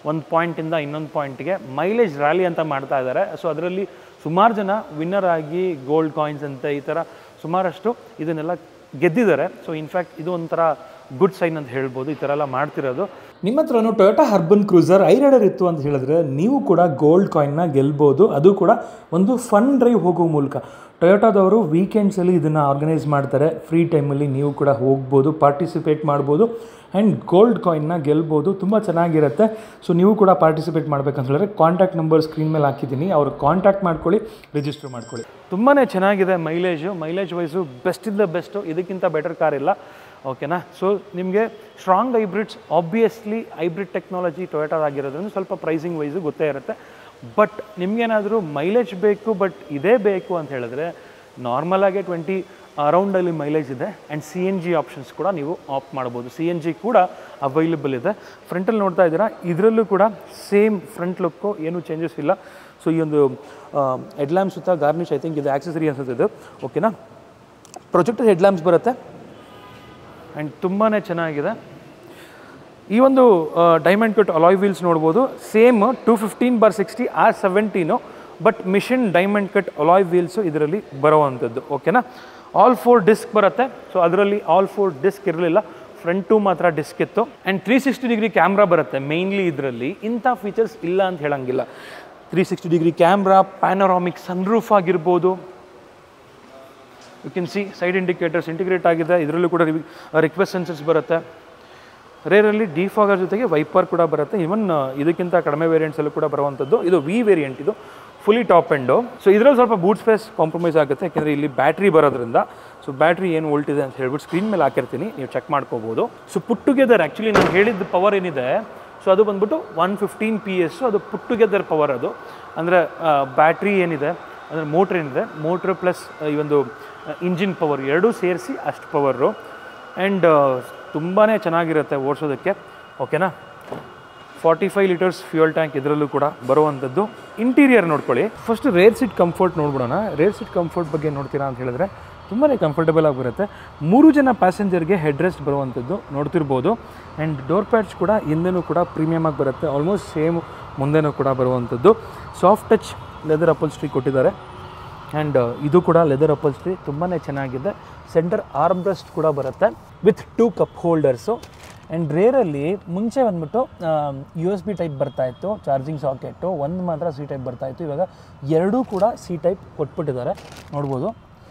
ಒಂದು ಪಾಯಿಂಟಿಂದ ಇನ್ನೊಂದು ಪಾಯಿಂಟ್ಗೆ ಮೈಲೇಜ್ ರ್ಯಾಲಿ ಅಂತ ಮಾಡ್ತಾ ಇದ್ದಾರೆ. ಸೊ ಅದರಲ್ಲಿ ಸುಮಾರು ಜನ ವಿನ್ನರ್ ಆಗಿ ಗೋಲ್ಡ್ ಕಾಯಿನ್ಸ್ ಅಂತ ಈ ಥರ ಸುಮಾರಷ್ಟು ಇದನ್ನೆಲ್ಲ ಗೆದ್ದಿದ್ದಾರೆ. ಸೊ ಇನ್ಫ್ಯಾಕ್ಟ್ ಇದು ಒಂಥರ ಗುಡ್ ಸೈನ್ ಅಂತ ಹೇಳ್ಬೋದು ಈ ಥರ ಎಲ್ಲ ಮಾಡ್ತಿರೋದು. ನಿಮ್ಮ ಹತ್ರನೂ ಟೊಯೋಟಾ ಅರ್ಬನ್ ಕ್ರೂಸರ್ ಐರೈಡರ್ ಇತ್ತು ಅಂತ ಹೇಳಿದ್ರೆ ನೀವು ಕೂಡ ಗೋಲ್ಡ್ ಕಾಯಿನ್ನ ಗೆಲ್ಬೋದು. ಅದು ಕೂಡ ಒಂದು ಫನ್ ಡ್ರೈವ್ ಹೋಗೋ ಮೂಲಕ. ಟೊಯೋಟಾದವರು ವೀಕೆಂಡ್ಸಲ್ಲಿ ಇದನ್ನು ಆರ್ಗನೈಸ್ ಮಾಡ್ತಾರೆ. ಫ್ರೀ ಟೈಮಲ್ಲಿ ನೀವು ಕೂಡ ಹೋಗ್ಬೋದು, ಪಾರ್ಟಿಸಿಪೇಟ್ ಮಾಡ್ಬೋದು ಆ್ಯಂಡ್ ಗೋಲ್ಡ್ ಕಾಯಿನ್ನ ಗೆಲ್ಬೋದು. ತುಂಬ ಚೆನ್ನಾಗಿರುತ್ತೆ. ಸೊ ನೀವು ಕೂಡ ಪಾರ್ಟಿಸಿಪೇಟ್ ಮಾಡಬೇಕಂತ ಹೇಳಿದ್ರೆ ಕಾಂಟ್ಯಾಕ್ಟ್ ನಂಬರ್ ಸ್ಕ್ರೀನ್ ಮೇಲೆ ಹಾಕಿದ್ದೀನಿ, ಅವ್ರು ಕಾಂಟ್ಯಾಕ್ಟ್ ಮಾಡ್ಕೊಳ್ಳಿ, ರಿಜಿಸ್ಟರ್ ಮಾಡ್ಕೊಳ್ಳಿ. ತುಂಬಾ ಚೆನ್ನಾಗಿದೆ mileage wise best in the best, ಇದಕ್ಕಿಂತ ಬೆಟರ್ ಕಾರ್ ಇಲ್ಲ. ಓಕೆನಾ. ಸೊ ನಿಮಗೆ strong hybrids, obviously hybrid technology ಟೊಯೋಟಾದಾಗಿರೋದ್ರಿಂದ ಸ್ವಲ್ಪ ಪ್ರೈಸಿಂಗ್ ವೈಸು ಗೊತ್ತೇ ಇರುತ್ತೆ. ಬಟ್ ನಿಮಗೇನಾದರೂ ಮೈಲೇಜ್ ಬೇಕು ಬಟ್ ಇದೇ ಬೇಕು ಅಂತ ಹೇಳಿದ್ರೆ ನಾರ್ಮಲಾಗೆ 20 ಅರೌಂಡಲ್ಲಿ ಮೈಲೇಜ್ ಇದೆ ಆ್ಯಂಡ್ CNG ಆಪ್ಷನ್ಸ್ ಕೂಡ ನೀವು ಆಪ್ಟ್ ಮಾಡ್ಬೋದು. CNG ಕೂಡ ಅವೈಲೇಬಲ್ ಇದೆ. ಫ್ರಂಟಲ್ಲಿ ನೋಡ್ತಾ ಇದ್ದೀರಾ, ಇದರಲ್ಲೂ ಕೂಡ ಸೇಮ್ ಫ್ರಂಟ್ ಲುಕ್ಕು, ಏನೂ ಚೇಂಜಸ್ ಇಲ್ಲ. ಸೊ ಈ ಒಂದು ಹೆಡ್ಲ್ಯಾಂಪ್ ಸುತ್ತ ಗಾರ್ನಿಶ್, ಐ ಥಿಂಕ್ ಇದು ಆಕ್ಸೆಸರಿ ಅನ್ಸುತ್ತೆ ಇದು. ಓಕೆನಾ. ಪ್ರೊಜೆಕ್ಟರ್ ಹೆಡ್ಲ್ಯಾಂಪ್ಸ್ ಬರುತ್ತೆ ಆ್ಯಂಡ್ ತುಂಬಾ ಚೆನ್ನಾಗಿದೆ. ಈ ಒಂದು ಡೈಮಂಡ್ ಕಟ್ ಅಲಾಯ್ ವೀಲ್ಸ್ ನೋಡ್ಬೋದು, same 215/60 R17, but machine diamond cut alloy wheels ಇದರಲ್ಲಿ ಬರೋವಂಥದ್ದು. ಓಕೆನಾ. ಆಲ್ 4 ಡಿಸ್ಕ್ ಬರುತ್ತೆ. ಸೊ ಅದರಲ್ಲಿ ಆಲ್ 4 ಡಿಸ್ಕ್ ಇರಲಿಲ್ಲ, ಫ್ರಂಟು ಮಾತ್ರ ಡಿಸ್ಕ್ ಇತ್ತು. ಆ್ಯಂಡ್ 360 ಡಿಗ್ರಿ ಕ್ಯಾಮ್ರಾ ಬರುತ್ತೆ ಮೇಯ್ನ್ಲಿ ಇದರಲ್ಲಿ. ಇಂಥ ಫೀಚರ್ಸ್ ಇಲ್ಲ ಅಂತ ಹೇಳಂಗಿಲ್ಲ. 360 ಡಿಗ್ರಿ ಕ್ಯಾಮ್ರಾ, ಪ್ಯಾನರಾಮಿಕ್ ಸನ್ರೂಫ್ ಆಗಿರ್ಬೋದು. You can see side indicators integrate ಆಗಿದೆ. ಇದರಲ್ಲೂ ಕೂಡ ರಿಕ್ವೆಸ್ಟ್ ಸೆನ್ಸರ್ಸ್ ಬರುತ್ತೆ. ರೇರಲ್ಲಿ ಡಿಫಾಗರ್ ಜೊತೆಗೆ ವೈಪರ್ ಕೂಡ ಬರುತ್ತೆ. ಈವನ್ ಇದಕ್ಕಿಂತ ಕಡಿಮೆ ವೇರಿಯಂಟ್ಸಲ್ಲೂ ಕೂಡ ಬರುವಂಥದ್ದು. ಇದು ವಿ ವೇರಿಯಂಟ್, ಇದು ಫುಲ್ಲಿ ಟಾಪ್ ಎಂಡು. ಸೊ ಇದರಲ್ಲಿ ಸ್ವಲ್ಪ ಬೂಟ್ ಸ್ಪೇಸ್ ಕಾಂಪ್ರಮೈಸ್ ಆಗುತ್ತೆ, ಯಾಕೆಂದರೆ ಇಲ್ಲಿ ಬ್ಯಾಟ್ರಿ ಬರೋದ್ರಿಂದ. ಸೊ ಬ್ಯಾಟ್ರಿ ಏನು ವೋಲ್ಟ್ ಇದೆ ಅಂತ ಹೇಳ್ಬಿಟ್ಟು ಸ್ಕ್ರೀನ್ ಮೇಲೆ ಹಾಕಿರ್ತೀನಿ, ನೀವು ಚೆಕ್ ಮಾಡ್ಕೋಬೋದು. ಸೊ ಪುಟ್ ಟುಗೆದರ್ ಆ್ಯಕ್ಚುಲಿ ನಾನು ಹೇಳಿದ ಪವರ್ ಏನಿದೆ, ಸೊ ಅದು ಬಂದ್ಬಿಟ್ಟು 115 PS. ಅದು ಪುಟ್ ಟುಗೆದರ್ ಪವರ್. ಅದು ಅಂದರೆ ಬ್ಯಾಟ್ರಿ ಏನಿದೆ, ಅಂದರೆ ಮೋಟ್ರ್ ಏನಿದೆ, ಮೋಟ್ರ್ ಪ್ಲಸ್ ಈ ಒಂದು ಇಂಜಿನ್ ಪವರ್ ಎರಡೂ ಸೇರಿಸಿ ಅಷ್ಟು ಪವರು. ಆ್ಯಂಡ್ ತುಂಬಾ ಚೆನ್ನಾಗಿರುತ್ತೆ ಓಡಿಸೋದಕ್ಕೆ. ಓಕೆನಾ. 45 ಲೀಟರ್ಸ್ ಫ್ಯೂಯಲ್ ಟ್ಯಾಂಕ್ ಇದರಲ್ಲೂ ಕೂಡ ಬರುವಂಥದ್ದು. ಇಂಟೀರಿಯರ್ ನೋಡ್ಕೊಳ್ಳಿ. ಫಸ್ಟ್ ರೇರ್ ಸೀಟ್ ಕಂಫರ್ಟ್ ನೋಡ್ಬಿಡೋಣ. ರೇರ್ ಸೀಟ್ ಕಂಫರ್ಟ್ ಬಗ್ಗೆ ನೋಡ್ತೀರಾ ಅಂತ ಹೇಳಿದ್ರೆ ತುಂಬಾ ಕಂಫರ್ಟಬಲ್ ಆಗಿ ಬರುತ್ತೆ. 3 ಜನ ಪ್ಯಾಸೆಂಜರ್ಗೆ ಹೆಡ್ ರೆಸ್ಟ್ ಬರುವಂಥದ್ದು ನೋಡ್ತಿರ್ಬೋದು. ಆ್ಯಂಡ್ ಡೋರ್ ಪ್ಯಾಡ್ಸ್ ಕೂಡ ಹಿಂದೆನೂ ಕೂಡ ಪ್ರೀಮಿಯಮ್ ಆಗಿ ಬರುತ್ತೆ, ಆಲ್ಮೋಸ್ಟ್ ಸೇಮ್ ಮುಂದೆನೂ ಕೂಡ ಬರುವಂಥದ್ದು. ಸಾಫ್ಟ್ ಟಚ್ ಲೆದರ್ ಅಪಲ್ಸ್ಟ್ರಿ ಕೊಟ್ಟಿದ್ದಾರೆ. ಆ್ಯಂಡ್ ಇದು ಕೂಡ ಲೆದರ್ ಅಪಲ್ಸ್ಟ್ರಿ ತುಂಬಾ ಚೆನ್ನಾಗಿದೆ. ಸೆಂಟರ್ ಆರ್ಮ್ ರೆಸ್ಟ್ ಕೂಡ ಬರುತ್ತೆ ವಿತ್ 2 ಕಪ್ ಹೋಲ್ಡರ್ಸು. ಆ್ಯಂಡ್ ರೇರಲ್ಲಿ ಮುಂಚೆ ಬಂದ್ಬಿಟ್ಟು USB ಟೈಪ್ ಬರ್ತಾಯಿತ್ತು, ಚಾರ್ಜಿಂಗ್ ಸಾಕೆಟು, ಒಂದು ಮಾತ್ರ C ಟೈಪ್ ಬರ್ತಾಯಿತ್ತು. ಇವಾಗ ಎರಡೂ ಕೂಡ C ಟೈಪ್ ಕೊಟ್ಬಿಟ್ಟಿದ್ದಾರೆ, ನೋಡ್ಬೋದು.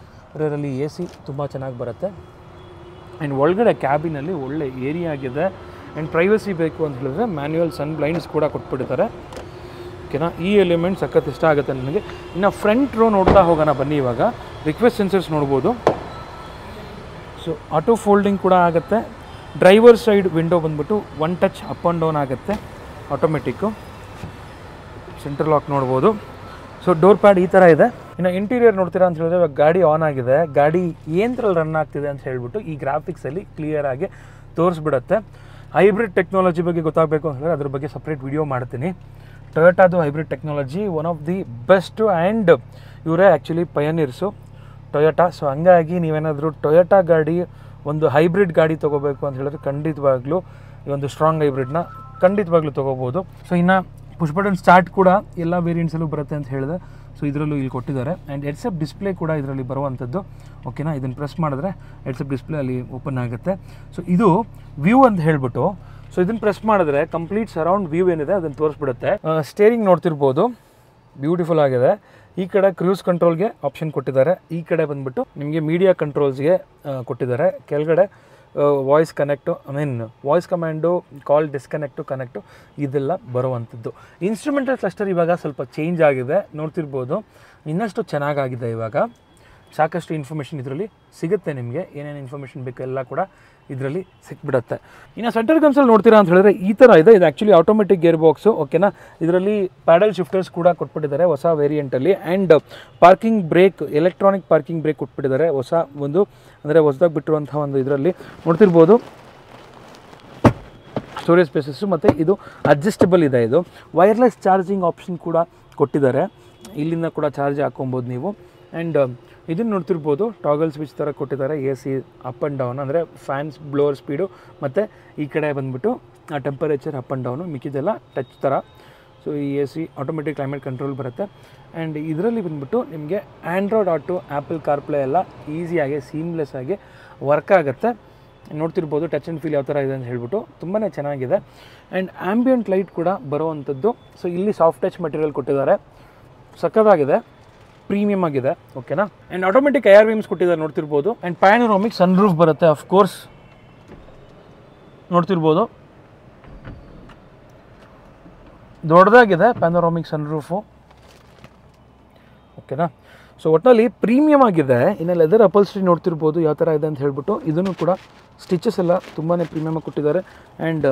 ರೇರಲ್ಲಿ AC ತುಂಬ ಚೆನ್ನಾಗಿ ಬರುತ್ತೆ. ಆ್ಯಂಡ್ ಒಳಗಡೆ ಕ್ಯಾಬಿನಲ್ಲಿ ಒಳ್ಳೆ ಏರಿಯಾ ಆಗಿದೆ. ಆ್ಯಂಡ್ ಪ್ರೈವಸಿ ಬೇಕು ಅಂತ ಹೇಳಿದ್ರೆ ಮ್ಯಾನ್ಯುವಲ್ ಸನ್ ಬ್ಲೈಂಡ್ಸ್ ಕೂಡ ಕೊಟ್ಬಿಟ್ಟಿದ್ದಾರೆ. ಓಕೆನಾ. ಈ ಎಲಿಮೆಂಟ್ ಸಖತ್ ಇಷ್ಟ ಆಗುತ್ತೆ ನನಗೆ. ಇನ್ನು ಫ್ರಂಟ್ ರೋ ನೋಡ್ತಾ ಹೋಗೋಣ ಬನ್ನಿ. ಇವಾಗ ರಿಕ್ವೆಸ್ಟ್ ಸೆನ್ಸರ್ಸ್ ನೋಡ್ಬೋದು. ಸೊ ಆಟೋ ಫೋಲ್ಡಿಂಗ್ ಕೂಡ ಆಗುತ್ತೆ. ಡ್ರೈವರ್ ಸೈಡ್ ವಿಂಡೋ ಬಂದ್ಬಿಟ್ಟು 1 ಟಚ್ ಅಪ್ ಆ್ಯಂಡ್ ಡೌನ್ ಆಗುತ್ತೆ, ಆಟೋಮೆಟಿಕ್ಕು. ಸೆಂಟ್ರಲ್ ಲಾಕ್ ನೋಡ್ಬೋದು. ಸೊ ಡೋರ್ ಪ್ಯಾಡ್ ಈ ಥರ ಇದೆ. ಇನ್ನು ಇಂಟೀರಿಯರ್ ನೋಡ್ತೀರಾ ಅಂತ ಹೇಳಿದ್ರೆ ಇವಾಗ ಗಾಡಿ ಆನ್ ಆಗಿದೆ. ಗಾಡಿ ಏನರಲ್ಲಿ ರನ್ ಆಗ್ತಿದೆ ಅಂತ ಹೇಳ್ಬಿಟ್ಟು ಈ ಗ್ರಾಫಿಕ್ಸಲ್ಲಿ ಕ್ಲಿಯರ್ ಆಗಿ ತೋರಿಸ್ಬಿಡುತ್ತೆ. ಹೈಬ್ರಿಡ್ ಟೆಕ್ನಾಲಜಿ ಬಗ್ಗೆ ಗೊತ್ತಾಗಬೇಕು ಅಂತ ಹೇಳಿದ್ರೆ ಅದ್ರ ಬಗ್ಗೆ ಸಪ್ರೇಟ್ ವಿಡಿಯೋ ಮಾಡ್ತೀನಿ. ಟೊಯೋಟಾದು hybrid technology one of the best. And ಇವರೇ ಆ್ಯಕ್ಚುಲಿ ಪಯನೀರ್ಸು ಟೊಯೋಟಾ. ಸೊ ಹಂಗಾಗಿ ನೀವೇನಾದರೂ ಟೊಯೋಟಾ ಗಾಡಿ, ಒಂದು ಹೈಬ್ರಿಡ್ ಗಾಡಿ ತೊಗೋಬೇಕು ಅಂತ ಹೇಳಿದ್ರೆ ಖಂಡಿತವಾಗ್ಲೂ ಈ ಒಂದು ಸ್ಟ್ರಾಂಗ್ ಹೈಬ್ರಿಡ್ನ ಖಂಡಿತವಾಗ್ಲೂ ತೊಗೋಬೋದು. ಸೊ ಇನ್ನು ಪುಷ್ ಬಟನ್ ಸ್ಟಾರ್ಟ್ ಕೂಡ ಎಲ್ಲ ವೇರಿಯಂಟ್ಸಲ್ಲೂ ಬರುತ್ತೆ ಅಂತ ಹೇಳಿದೆ. ಸೊ ಇದರಲ್ಲೂ ಇಲ್ಲಿ ಕೊಟ್ಟಿದ್ದಾರೆ. ಆ್ಯಂಡ್ ಹೆಡ್ಸಪ್ ಡಿಸ್ಪ್ಲೇ ಕೂಡ ಇದರಲ್ಲಿ ಬರುವಂಥದ್ದು. ಓಕೆನಾ. ಇದನ್ನು ಪ್ರೆಸ್ ಮಾಡಿದ್ರೆ ಹೆಡ್ಸಪ್ ಡಿಸ್ಪ್ಲೇ ಅಲ್ಲಿ ಓಪನ್ ಆಗುತ್ತೆ. ಸೊ ಇದು ವ್ಯೂ ಅಂತ ಹೇಳ್ಬಿಟ್ಟು, ಸೊ ಇದನ್ನು ಪ್ರೆಸ್ ಮಾಡಿದ್ರೆ ಕಂಪ್ಲೀಟ್ ಸರೌಂಡ್ ವ್ಯೂ ಏನಿದೆ ಅದನ್ನು ತೋರಿಸ್ಬಿಡುತ್ತೆ. ಸ್ಟೇರಿಂಗ್ ನೋಡ್ತಿರ್ಬೋದು, ಬ್ಯೂಟಿಫುಲ್ ಆಗಿದೆ. ಈ ಕಡೆ ಕ್ರೂಸ್ ಕಂಟ್ರೋಲ್ಗೆ ಆಪ್ಷನ್ ಕೊಟ್ಟಿದ್ದಾರೆ. ಈ ಕಡೆ ಬಂದ್ಬಿಟ್ಟು ನಿಮಗೆ ಮೀಡಿಯಾ ಕಂಟ್ರೋಲ್ಸ್ಗೆ ಕೊಟ್ಟಿದ್ದಾರೆ. ಕೆಳಗಡೆ ವಾಯ್ಸ್ ಕನೆಕ್ಟು, ವಾಯ್ಸ್ ಕಮ್ಯಾಂಡು, ಕಾಲ್ ಡಿಸ್ಕನೆಕ್ಟು, ಕನೆಕ್ಟು ಇದೆಲ್ಲ ಬರುವಂಥದ್ದು. ಇನ್ಸ್ಟ್ರೂಮೆಂಟಲ್ ಕ್ಲಸ್ಟರ್ ಇವಾಗ ಸ್ವಲ್ಪ ಚೇಂಜ್ ಆಗಿದೆ, ನೋಡ್ತಿರ್ಬೋದು. ಇನ್ನಷ್ಟು ಚೆನ್ನಾಗಾಗಿದೆ. ಇವಾಗ ಸಾಕಷ್ಟು ಇನ್ಫಾರ್ಮೇಷನ್ ಇದರಲ್ಲಿ ಸಿಗುತ್ತೆ. ನಿಮಗೆ ಏನೇನು ಇನ್ಫಾರ್ಮೇಷನ್ ಬೇಕು ಎಲ್ಲ ಕೂಡ ಇದರಲ್ಲಿ ಸಿಕ್ಬಿಡುತ್ತೆ. ಇನ್ನು ಸೆಂಟರ್ ಕನ್ಸೋಲ್ ನೋಡ್ತೀರಾ ಅಂತ ಹೇಳಿದ್ರೆ ಈ ಥರ ಇದೆ. ಇದು ಆ್ಯಕ್ಚುಲಿ ಆಟೋಮೆಟಿಕ್ ಗೇರ್ ಬಾಕ್ಸು. ಓಕೆನಾ. ಇದರಲ್ಲಿ ಪ್ಯಾಡಲ್ ಶಿಫ್ಟರ್ಸ್ ಕೂಡ ಕೊಟ್ಬಿಟ್ಟಿದ್ದಾರೆ ಹೊಸ ವೇರಿಯಂಟಲ್ಲಿ. And parking brake, electronic parking brake ಕೊಟ್ಬಿಟ್ಟಿದ್ದಾರೆ ಹೊಸ ಒಂದು, ಅಂದರೆ ಹೊಸದಾಗಿ ಬಿಟ್ಟಿರುವಂಥ ಒಂದು ಇದರಲ್ಲಿ ನೋಡ್ತಿರ್ಬೋದು. ಸ್ಟೋರೇಜ್ ಸ್ಪೇಸಸ್ಸು ಮತ್ತು ಇದು ಅಡ್ಜಸ್ಟಬಲ್ ಇದೆ. ಇದು ವೈರ್ಲೆಸ್ ಚಾರ್ಜಿಂಗ್ ಆಪ್ಷನ್ ಕೂಡ ಕೊಟ್ಟಿದ್ದಾರೆ. ಇಲ್ಲಿಂದ ಕೂಡ ಚಾರ್ಜ್ ಹಾಕೊಬೋದು ನೀವು. ಆ್ಯಂಡ್ ಇದನ್ನು ನೋಡ್ತಿರ್ಬೋದು, ಟಾಗಲ್ ಸ್ವಿಚ್ ಥರ ಕೊಟ್ಟಿದ್ದಾರೆ. AC ಅಪ್ ಆ್ಯಂಡ್ ಡೌನ್, ಅಂದರೆ ಫ್ಯಾನ್ಸ್ ಬ್ಲೋವರ್ ಸ್ಪೀಡು, ಮತ್ತು ಈ ಕಡೆ ಬಂದುಬಿಟ್ಟು ಟೆಂಪರೇಚರ್ ಅಪ್ ಆ್ಯಂಡ್ ಡೌನು, ಮಿಕ್ಕಿದೆಲ್ಲ ಟಚ್ ಥರ. ಸೊ ಸೊ ಈ AC ಆಟೋಮೆಟಿಕ್ ಕ್ಲೈಮೇಟ್ ಕಂಟ್ರೋಲ್ ಬರುತ್ತೆ. ಆ್ಯಂಡ್ ಇದರಲ್ಲಿ ಬಂದುಬಿಟ್ಟು ನಿಮಗೆ ಆ್ಯಂಡ್ರಾಯ್ಡ್ ಆಟೋ, ಆ್ಯಪಲ್ ಕಾರ್ಪ್ಲೇ ಎಲ್ಲ ಈಸಿಯಾಗಿ ಸೀಮ್ಲೆಸ್ ಆಗಿ ವರ್ಕ್ ಆಗುತ್ತೆ. ನೋಡ್ತಿರ್ಬೋದು ಟಚ್ ಆ್ಯಂಡ್ ಫೀಲ್ ಯಾವ ಥರ ಇದೆ ಅಂತ ಹೇಳ್ಬಿಟ್ಟು ತುಂಬಾ ಚೆನ್ನಾಗಿದೆ. ಆ್ಯಂಡ್ ಆ್ಯಂಬಿಯಂಟ್ ಲೈಟ್ ಕೂಡ ಬರೋವಂಥದ್ದು. ಸೊ ಇಲ್ಲಿ ಸಾಫ್ಟ್ ಟಚ್ ಮೆಟೀರಿಯಲ್ ಕೊಟ್ಟಿದ್ದಾರೆ, ಸಕ್ಕತ್ತಾಗಿದೆ, ಪ್ರೀಮಿಯಮ್ ಆಗಿದೆ. ಓಕೆನಾ. ಆ್ಯಂಡ್ ಆಟೋಮೆಟಿಕ್ ಏರ್ ವಿಮ್ಸ್ ಕೊಟ್ಟಿದ್ದಾರೆ ನೋಡ್ತಿರ್ಬೋದು. ಆ್ಯಂಡ್ ಪ್ಯಾನೋರಾಮಿಕ್ ಸನ್ರೂಫ್ ಬರುತ್ತೆ ಅಫ್ಕೋರ್ಸ್, ನೋಡ್ತಿರ್ಬೋದು ದೊಡ್ಡದಾಗಿದೆ ಪ್ಯಾನೋರಾಮಿಕ್ ಸನ್ರೂಫು. ಓಕೆನಾ. ಸೊ ಒಟ್ಟಿನಲ್ಲಿ ಪ್ರೀಮಿಯಮ್ ಆಗಿದೆ. ಇನ್ನು ಲೆದರ್ ಅಪಲ್ಸ್ಟ್ರಿ ನೋಡ್ತಿರ್ಬೋದು ಯಾವ ಥರ ಇದೆ ಅಂತ ಹೇಳ್ಬಿಟ್ಟು. ಇದನ್ನು ಕೂಡ ಸ್ಟಿಚಸ್ ಎಲ್ಲ ತುಂಬಾ ಪ್ರೀಮಿಯಮಾಗಿ ಕೊಟ್ಟಿದ್ದಾರೆ. ಆ್ಯಂಡ್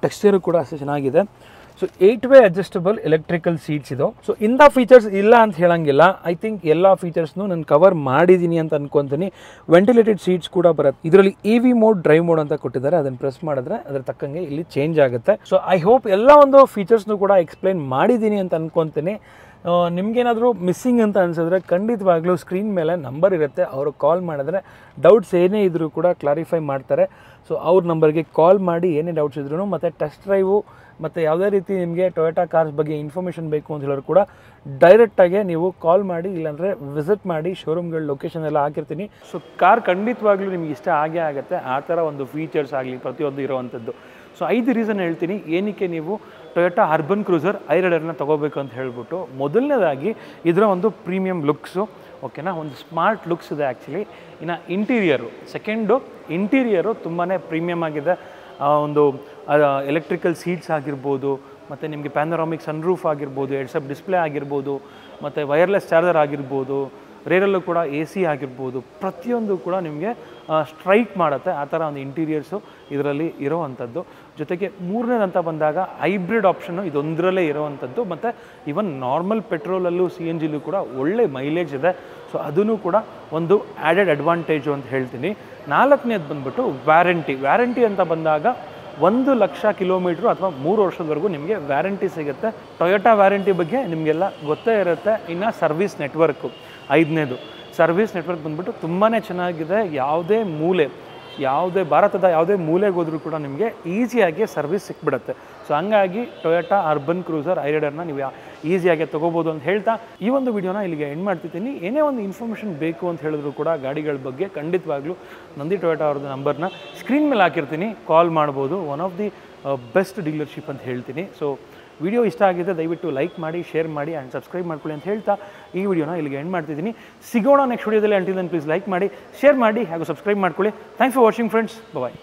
ಟೆಕ್ಸ್ಚರು ಕೂಡ ಅಷ್ಟೇ ಚೆನ್ನಾಗಿದೆ. ಸೊ 8-ವೇ ಅಡ್ಜಸ್ಟಬಲ್ ಎಲೆಕ್ಟ್ರಿಕಲ್ ಸೀಟ್ಸ್ ಇದು. ಸೊ ಇಂಥ ಫೀಚರ್ಸ್ ಇಲ್ಲ ಅಂತ ಹೇಳಂಗಿಲ್ಲ. ಐ ಥಿಂಕ್ ಎಲ್ಲ ಫೀಚರ್ಸ್ನು ನಾನು ಕವರ್ ಮಾಡಿದ್ದೀನಿ ಅಂತ ಅನ್ಕೊತೀನಿ. ವೆಂಟಿಲೇಟೆಡ್ ಸೀಟ್ಸ್ ಕೂಡ ಬರುತ್ತೆ. ಇದರಲ್ಲಿ EV ಮೋಡ್, ಡ್ರೈವ್ ಮೋಡ್ ಅಂತ ಕೊಟ್ಟಿದ್ದಾರೆ. ಅದನ್ನು ಪ್ರೆಸ್ ಮಾಡಿದ್ರೆ ಅದರ ತಕ್ಕಂಗೆ ಇಲ್ಲಿ ಚೇಂಜ್ ಆಗುತ್ತೆ. ಸೊ ಐ ಹೋಪ್ ಎಲ್ಲ ಒಂದು ಫೀಚರ್ಸ್ನು ಕೂಡ ಎಕ್ಸ್ಪ್ಲೈನ್ ಮಾಡಿದ್ದೀನಿ ಅಂತ ಅನ್ಕೊತೀನಿ. ನಿಮಗೇನಾದರೂ ಮಿಸ್ಸಿಂಗ್ ಅಂತ ಅನಿಸಿದ್ರೆ ಖಂಡಿತವಾಗ್ಲೂ ಸ್ಕ್ರೀನ್ ಮೇಲೆ ನಂಬರ್ ಇರುತ್ತೆ, ಅವ್ರಿಗೆ ಕಾಲ್ ಮಾಡಿದ್ರೆ ಡೌಟ್ಸ್ ಏನೇ ಇದ್ದರೂ ಕೂಡ ಕ್ಲಾರಿಫೈ ಮಾಡ್ತಾರೆ. ಸೊ ಅವ್ರ ನಂಬರ್ಗೆ ಕಾಲ್ ಮಾಡಿ ಏನೇ ಡೌಟ್ಸ್ ಇದ್ರೂ, ಮತ್ತು ಟೆಸ್ಟ್ ಡ್ರೈವು ಮತ್ತು ಯಾವುದೇ ರೀತಿ ನಿಮಗೆ ಟೊಯೋಟಾ ಕಾರ್ಸ್ ಬಗ್ಗೆ ಇನ್ಫಾರ್ಮೇಷನ್ ಬೇಕು ಅಂತ ಹೇಳೋರು ಕೂಡ ಡೈರೆಕ್ಟಾಗಿ ನೀವು ಕಾಲ್ ಮಾಡಿ, ಇಲ್ಲಾಂದರೆ ವಿಸಿಟ್ ಮಾಡಿ. ಶೋರೂಮ್ಗಳ ಲೊಕೇಶನ್ ಎಲ್ಲ ಹಾಕಿರ್ತೀನಿ. ಸೊ ಕಾರ್ ಖಂಡಿತವಾಗ್ಲೂ ನಿಮ್ಗೆ ಇಷ್ಟ ಆಗೇ ಆಗುತ್ತೆ. ಆ ಥರ ಒಂದು ಫೀಚರ್ಸ್ ಆಗಲಿ ಪ್ರತಿಯೊಂದು ಇರೋವಂಥದ್ದು. ಸೊ 5 ರೀಸನ್ ಹೇಳ್ತೀನಿ ಏನಕ್ಕೆ ನೀವು ಟೊಯೋಟಾ ಅರ್ಬನ್ ಕ್ರೂಸರ್ ಐರೈಡರ್ನ ತೊಗೋಬೇಕು ಅಂತ ಹೇಳ್ಬಿಟ್ಟು. ಮೊದಲನೇದಾಗಿ ಇದರ ಒಂದು ಪ್ರೀಮಿಯಂ ಲುಕ್ಸು. ಓಕೆನಾ, ಒಂದು ಸ್ಮಾರ್ಟ್ ಲುಕ್ಸ್ ಇದೆ ಆ್ಯಕ್ಚುಲಿ. ಇನ್ನು ಇಂಟೀರಿಯರು, ಸೆಕೆಂಡು ಇಂಟೀರಿಯರು ತುಂಬಾ ಪ್ರೀಮಿಯಮ್ ಆಗಿದೆ. ಒಂದು ಎಲೆಕ್ಟ್ರಿಕಲ್ ಸೀಟ್ಸ್ ಆಗಿರ್ಬೋದು, ಮತ್ತು ನಿಮಗೆ ಪ್ಯಾನೋರಾಮಿಕ್ ಸನ್ರೂಫ್ ಆಗಿರ್ಬೋದು, ಹೆಡ್ಸಪ್ ಡಿಸ್ಪ್ಲೇ ಆಗಿರ್ಬೋದು, ಮತ್ತು ವೈರ್ಲೆಸ್ ಚಾರ್ಜರ್ ಆಗಿರ್ಬೋದು, ರೇರಲ್ಲೂ ಕೂಡ AC ಆಗಿರ್ಬೋದು, ಪ್ರತಿಯೊಂದು ಕೂಡ ನಿಮಗೆ ಸ್ಟ್ರೈಕ್ ಮಾಡುತ್ತೆ. ಆ ಥರ ಒಂದು ಇಂಟೀರಿಯರ್ಸು ಇದರಲ್ಲಿ ಇರೋವಂಥದ್ದು. ಜೊತೆಗೆ ಮೂರನೇದಂತ ಬಂದಾಗ ಹೈಬ್ರಿಡ್ ಆಪ್ಷನ್ನು ಇದೊಂದರಲ್ಲೇ ಇರೋವಂಥದ್ದು. ಮತ್ತು ಈವನ್ ನಾರ್ಮಲ್ ಪೆಟ್ರೋಲಲ್ಲೂ CNGಲೂ ಕೂಡ ಒಳ್ಳೆ ಮೈಲೇಜ್ ಇದೆ. ಸೊ ಅದೂ ಕೂಡ ಒಂದು ಆ್ಯಡೆಡ್ ಅಡ್ವಾಂಟೇಜು ಅಂತ ಹೇಳ್ತೀನಿ. 4ನೇದು ಬಂದುಬಿಟ್ಟು ವ್ಯಾರಂಟಿ ಅಂತ ಬಂದಾಗ 1,00,000 ಕಿಲೋಮೀಟ್ರು ಅಥವಾ 3 ವರ್ಷದವರೆಗೂ ನಿಮಗೆ ವ್ಯಾರಂಟಿ ಸಿಗುತ್ತೆ. ಟೊಯೋಟಾ ವ್ಯಾರಂಟಿ ಬಗ್ಗೆ ನಿಮಗೆಲ್ಲ ಗೊತ್ತೇ ಇರುತ್ತೆ. ಇನ್ನು ಸರ್ವಿಸ್ ನೆಟ್ವರ್ಕು 5ನೇದು. ಸರ್ವಿಸ್ ನೆಟ್ವರ್ಕ್ ಬಂದುಬಿಟ್ಟು ತುಂಬಾ ಚೆನ್ನಾಗಿದೆ. ಭಾರತದ ಯಾವುದೇ ಮೂಲೆಗೆ ಹೋದರೂ ಕೂಡ ನಿಮಗೆ ಈಸಿಯಾಗಿ ಸರ್ವಿಸ್ ಸಿಕ್ಬಿಡುತ್ತೆ. ಸೊ ಹಂಗಾಗಿ ಟೊಯೋಟಾ ಅರ್ಬನ್ ಕ್ರೂಸರ್ ಐರೈಡರ್ನ ನೀವು ಈಸಿಯಾಗಿ ತೊಗೋಬೋದು ಅಂತ ಹೇಳ್ತಾ ಈ ಒಂದು ವಿಡಿಯೋನ ಇಲ್ಲಿಗೆ ಎಂಡ್ ಮಾಡ್ತಿದ್ದೀನಿ. ಏನೇ ಒಂದು ಇನ್ಫಾರ್ಮೇಷನ್ ಬೇಕು ಅಂತ ಹೇಳಿದ್ರು ಕೂಡ ಗಾಡಿಗಳ ಬಗ್ಗೆ ಖಂಡಿತವಾಗ್ಲೂ ನಂದಿ ಟೊಯೋಟಾ ಅವ್ರದ್ದು ನಂಬರ್ನ ಸ್ಕ್ರೀನ್ ಮೇಲೆ ಹಾಕಿರ್ತೀನಿ, ಕಾಲ್ ಮಾಡ್ಬೋದು. One of the best dealership ಅಂತ ಹೇಳ್ತೀನಿ. ಸೊ ವಿಡಿಯೋ ಇಷ್ಟ ಆಗಿದೆ ದಯವಿಟ್ಟು ಲೈಕ್ ಮಾಡಿ, ಶೇರ್ ಮಾಡಿ ಆ್ಯಂಡ್ ಸಬ್ಸ್ಕ್ರೈಬ್ ಮಾಡ್ಕೊಳ್ಳಿ ಅಂತ ಹೇಳ್ತಾ ಈ ವಿಡಿಯೋನ ಇಲ್ಲಿಗೆ ಎಂಡ್ ಮಾಡ್ತಿದ್ದೀನಿ. ಸಿಗೋಣ ನೆಕ್ಸ್ಟ್ ವಿಡಿಯೋದಲ್ಲಿ. ಅಂಟಿಲ್ ದೆನ್ ಪ್ಲೀಸ್ ಲೈಕ್ ಮಾಡಿ, ಶೇರ್ ಮಾಡಿ ಹಾಗೂ ಸಬ್ಸ್ಕ್ರೈಬ್ ಮಾಡ್ಕೊಳ್ಳಿ. Thanks for watching friends. Bye.